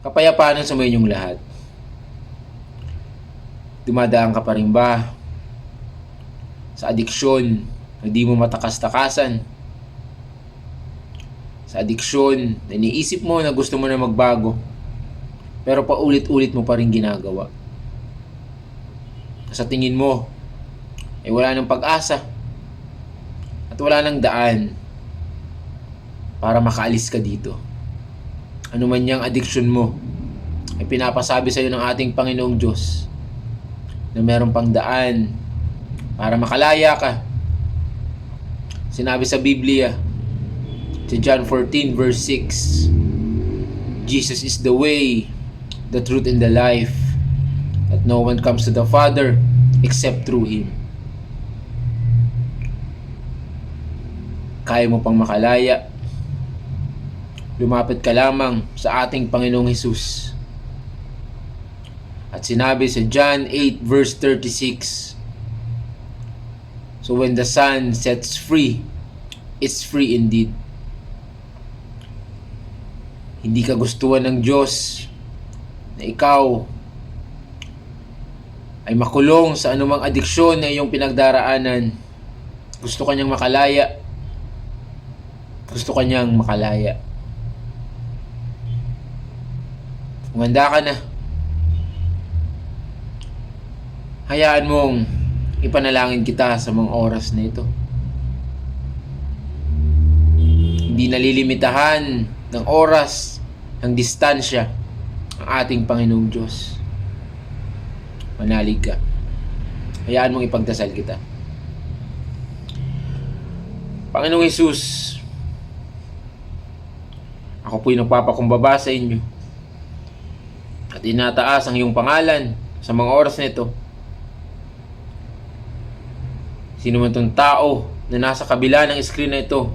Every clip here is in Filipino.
Kapayapaan sa mga inyong lahat. Dumadaan ka pa rin ba sa adiksyon na di mo matakas-takasan? Sa adiksyon na iniisip mo na gusto mo na magbago, pero paulit-ulit mo pa rin ginagawa. Sa tingin mo, ay wala nang pag-asa at wala nang daan para makaalis ka dito. Ano man yang addiction mo, ay pinapasabi sa iyo ng ating Panginoong Diyos na meron pang daan para makalaya ka. Sinabi sa Biblia, sa John 14 verse 6, Jesus is the way, the truth, and the life, that no one comes to the Father except through Him. Kaya mo pang makalaya, lumapit ka lamang sa ating Panginoong Hesus. At sinabi sa John 8 verse 36, so when the Son sets free, it's free indeed. Hindi ka gustuhan ng Diyos na ikaw ay makulong sa anumang adiksyon na iyong pinagdaraanan. Gusto ka niyang makalaya. Gusto ka niyang makalaya. Kung handa ka na, hayaan mong ipanalangin kita sa mga oras na ito. Hindi nalilimitahan ng oras, ng distansya ang ating Panginoong Diyos. Manalig ka. Hayaan mong ipagdasal kita. Panginoong Hesus, ako po'y nagpapakumbaba sa inyo at inataas ang iyong pangalan sa mga oras na ito. Sino man itong tao na nasa kabila ng screen na ito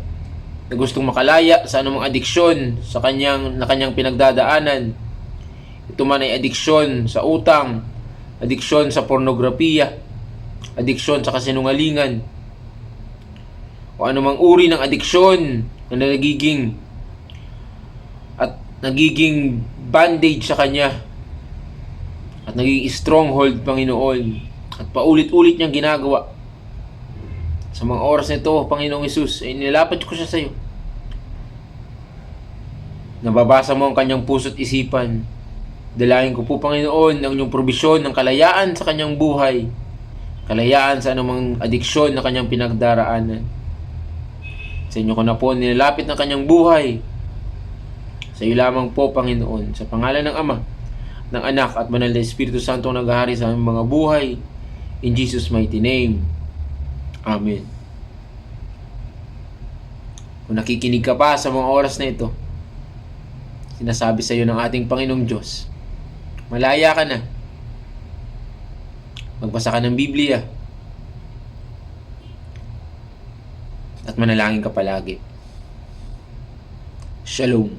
na gustong makalaya sa anumang adiksyon sa kanyang pinagdadaanan, ito man ay adiksyon sa utang, adiksyon sa pornografiya, adiksyon sa kasinungalingan, o anumang uri ng adiksyon na nagiging bandage sa kanya at nagiging stronghold, Panginoon, at paulit-ulit niyang ginagawa. Sa mga oras na ito, Panginoong Hesus, ay nilapad ko siya sa iyo. Nababasa mo ang kanyang puso't isipan. Dalangin ko po, Panginoon, ang iyong probisyon ng kalayaan sa kanyang buhay, kalayaan sa anumang adiksyon na kanyang pinagdaraanan. Sa inyo ko na po nilalapit ng kanyang buhay. Sa iyo lamang po, Panginoon, sa pangalan ng Ama, ng Anak at Banal na Espiritu Santo ang naghahari sa aming mga buhay. In Jesus' mighty name. Amen. Kung nakikinig ka pa sa mga oras na ito, sinasabi sa iyo ng ating Panginoong Diyos, malaya ka na. Magbasa ka ng Biblia. At manalangin ka palagi. Shalom.